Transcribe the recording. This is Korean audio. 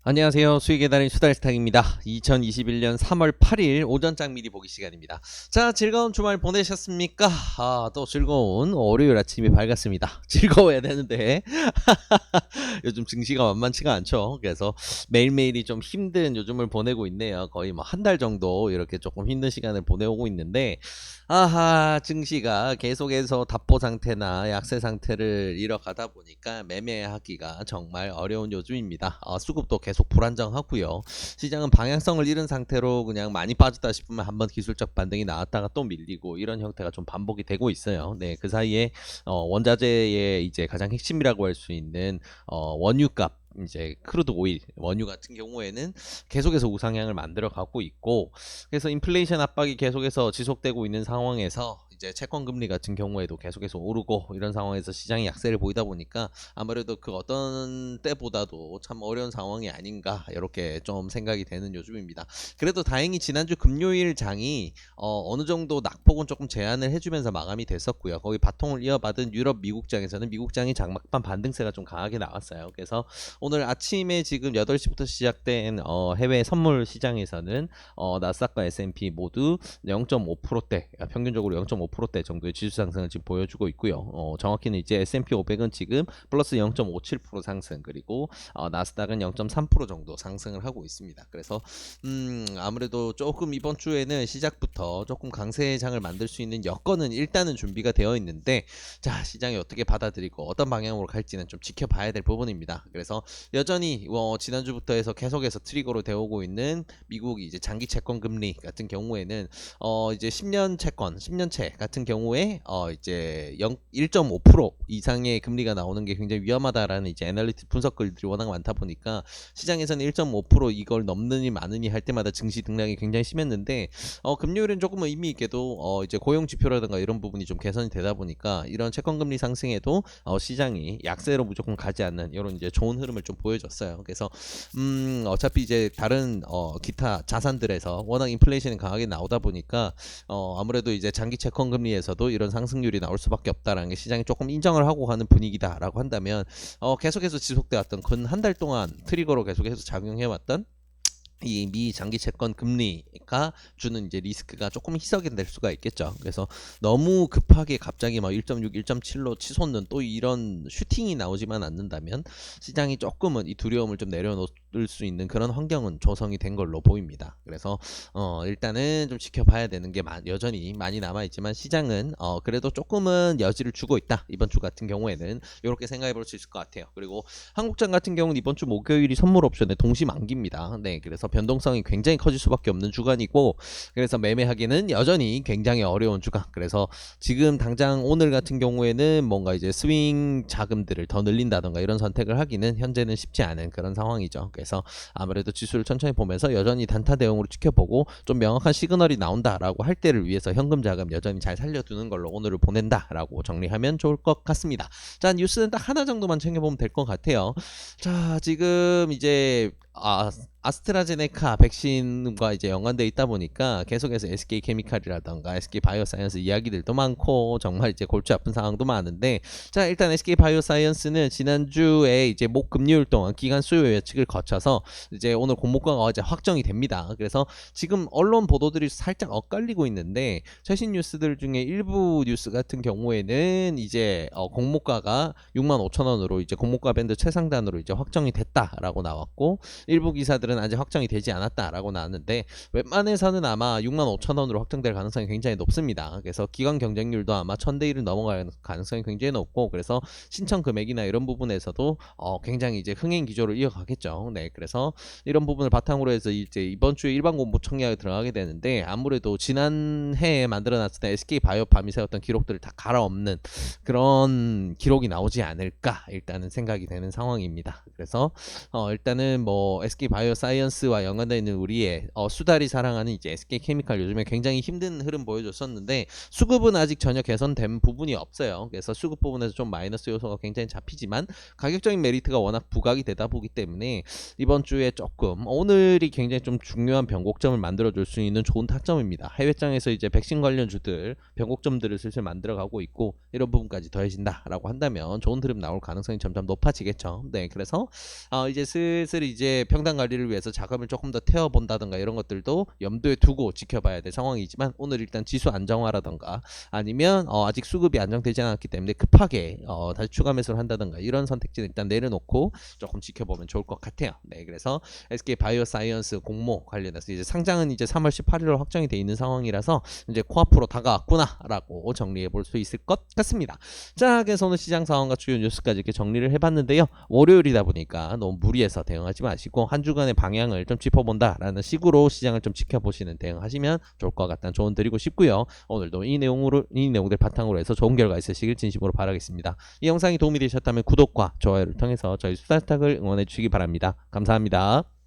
안녕하세요. 수익의 달인 수달스탁입니다. 2021년 3월 8일 오전장 미리 보기 시간입니다. 자, 즐거운 주말 보내셨습니까? 또 즐거운 월요일 아침이 밝았습니다. 즐거워야 되는데 요즘 증시가 만만치가 않죠. 그래서 매일매일이 좀 힘든 요즘을 보내고 있네요. 거의 뭐 한 달 정도 이렇게 조금 힘든 시간을 보내오고 있는데 증시가 계속해서 답보 상태나 약세 상태를 이뤄가다 보니까 매매하기가 정말 어려운 요즘입니다. 수급도 계속 불안정하고요. 시장은 방향성을 잃은 상태로 그냥 많이 빠졌다 싶으면 한번 기술적 반등이 나왔다가 또 밀리고 이런 형태가 좀 반복이 되고 있어요. 네, 그 사이에 원자재의 이제 가장 핵심이라고 할 수 있는 원유값, 이제 크루드 오일 원유 같은 경우에는 계속해서 우상향을 만들어 가고 있고, 그래서 인플레이션 압박이 계속해서 지속되고 있는 상황에서 이제 채권 금리 같은 경우에도 계속해서 오르고 이런 상황에서 시장이 약세를 보이다 보니까 아무래도 그 어떤 때보다도 참 어려운 상황이 아닌가 이렇게 좀 생각이 되는 요즘입니다. 그래도 다행히 지난주 금요일 장이 어느 정도 낙폭은 조금 제한을 해주면서 마감이 됐었고요. 거기 바통을 이어받은 유럽 미국장에서는 미국장이 장막판 반등세가 좀 강하게 나왔어요. 그래서 오늘 아침에 지금 8시부터 시작된 해외 선물 시장에서는 나스닥과 S&P 모두 0.5%대, 평균적으로 0.5%대 정도의 지수 상승을 지금 보여주고 있고요. 정확히는 이제 S&P 500은 지금 플러스 0.57% 상승, 그리고 나스닥은 0.3% 정도 상승을 하고 있습니다. 그래서 아무래도 조금 이번 주에는 시작부터 조금 강세장을 만들 수 있는 여건은 일단은 준비가 되어 있는데, 자, 시장이 어떻게 받아들이고 어떤 방향으로 갈지는 좀 지켜봐야 될 부분입니다. 그래서 여전히 지난주부터 해서 계속해서 트리거로 되어오고 있는 미국 이제 장기 채권 금리 같은 경우에는 이제 10년 채권, 10년채 같은 경우에 이제 1.5% 이상의 금리가 나오는 게 굉장히 위험하다라는 이제 애널리틱 분석 글들이 워낙 많다 보니까 시장에서는 1.5% 이걸 넘느니 마느니 할 때마다 증시 등락이 굉장히 심했는데, 금요일은 조금 의미 있게도 이제 고용 지표라든가 이런 부분이 좀 개선이 되다 보니까 이런 채권 금리 상승에도 시장이 약세로 무조건 가지 않는 이런 이제 좋은 흐름을 좀 보여줬어요. 그래서 어차피 이제 다른 기타 자산들에서 워낙 인플레이션이 강하게 나오다 보니까 아무래도 이제 장기 채권 금리에서도 이런 상승률이 나올 수밖에 없다라는 게 시장이 조금 인정을 하고 가는 분위기다라고 한다면, 계속해서 지속되었던 근 한 달 동안 트리거로 계속해서 작용해왔던 이 미 장기 채권 금리가 주는 이제 리스크가 조금 희석이 될 수가 있겠죠. 그래서 너무 급하게 갑자기 막 1.6, 1.7로 치솟는 또 이런 슈팅이 나오지만 않는다면 시장이 조금은 이 두려움을 좀 내려놓을 수 있는 그런 환경은 조성이 된 걸로 보입니다. 그래서 일단은 좀 지켜봐야 되는 게 여전히 많이 남아있지만 시장은 그래도 조금은 여지를 주고 있다. 이번 주 같은 경우에는 이렇게 생각해 볼 수 있을 것 같아요. 그리고 한국장 같은 경우는 이번 주 목요일이 선물 옵션의 동시 만기입니다. 네, 그래서 변동성이 굉장히 커질 수밖에 없는 주간이고, 그래서 매매하기는 여전히 굉장히 어려운 주간. 그래서 지금 당장 오늘 같은 경우에는 뭔가 이제 스윙 자금들을 더 늘린다던가 이런 선택을 하기는 현재는 쉽지 않은 그런 상황이죠. 그래서 아무래도 지수를 천천히 보면서 여전히 단타 대응으로 지켜보고 좀 명확한 시그널이 나온다라고 할 때를 위해서 현금 자금 여전히 잘 살려두는 걸로 오늘을 보낸다라고 정리하면 좋을 것 같습니다. 자, 뉴스는 딱 하나 정도만 챙겨보면 될 것 같아요. 자, 지금 이제 아스트라제네카 백신과 이제 연관돼 있다 보니까 계속해서 SK케미칼이라던가 SK바이오사이언스 이야기들도 많고 정말 이제 골치 아픈 상황도 많은데, 자, 일단 SK바이오사이언스는 지난주에 이제 목 금요일 동안 기간 수요 예측을 거쳐서 이제 오늘 공모가가 어제 확정이 됩니다. 그래서 지금 언론 보도들이 살짝 엇갈리고 있는데, 최신 뉴스들 중에 일부 뉴스 같은 경우에는 이제 공모가가 65,000원으로 이제 공모가 밴드 최상단으로 이제 확정이 됐다라고 나왔고, 일부 기사들은 아직 확정이 되지 않았다라고 나왔는데, 웬만해서는 아마 65,000원으로 확정될 가능성이 굉장히 높습니다. 그래서 기관 경쟁률도 아마 1000대 1을 넘어갈 가능성이 굉장히 높고, 그래서 신청 금액이나 이런 부분에서도 굉장히 이제 흥행 기조를 이어가겠죠. 네, 그래서 이런 부분을 바탕으로 해서 이제 이번 주에 일반 공모 청약에 들어가게 되는데, 아무래도 지난해에 만들어놨을 때 SK바이오팜이 세웠던 기록들을 다 갈아엎는 그런 기록이 나오지 않을까 일단은 생각이 되는 상황입니다. 그래서 일단은 뭐 SK바이오사이언스 사이언스와 연관되어 있는 우리의 수달이 사랑하는 이제 SK케미칼 요즘에 굉장히 힘든 흐름 보여줬었는데 수급은 아직 전혀 개선된 부분이 없어요. 그래서 수급 부분에서 좀 마이너스 요소가 굉장히 잡히지만 가격적인 메리트가 워낙 부각이 되다 보기 때문에 이번 주에 조금 오늘이 굉장히 좀 중요한 변곡점을 만들어줄 수 있는 좋은 타점입니다. 해외장에서 이제 백신 관련주들 변곡점들을 슬슬 만들어가고 있고 이런 부분까지 더해진다라고 한다면 좋은 흐름 나올 가능성이 점점 높아지겠죠. 네, 그래서 이제 슬슬 이제 평단 관리를 위해서 자금을 조금 더 태워본다던가 이런 것들도 염두에 두고 지켜봐야 될 상황이지만 오늘 일단 지수 안정화라던가 아니면 아직 수급이 안정되지 않았기 때문에 급하게 다시 추가 매수를 한다던가 이런 선택지는 일단 내려놓고 조금 지켜보면 좋을 것 같아요. 네, 그래서 SK 바이오사이언스 공모 관련해서 이제 상장은 이제 3월 18일로 확정이 돼 있는 상황이라서 이제 코앞으로 다가왔구나라고 정리해 볼 수 있을 것 같습니다. 자, 그래서 오늘 시장 상황과 주요 뉴스까지 이렇게 정리를 해봤는데요. 월요일이다 보니까 너무 무리해서 대응하지 마시고 한 주간의 방향을 좀 짚어본다라는 식으로 시장을 좀 지켜보시는 대응하시면 좋을 것 같다는 조언 드리고 싶고요. 오늘도 이 내용들 바탕으로 해서 좋은 결과 있으시길 진심으로 바라겠습니다. 이 영상이 도움이 되셨다면 구독과 좋아요를 통해서 저희 수다스탁을 응원해 주시기 바랍니다. 감사합니다.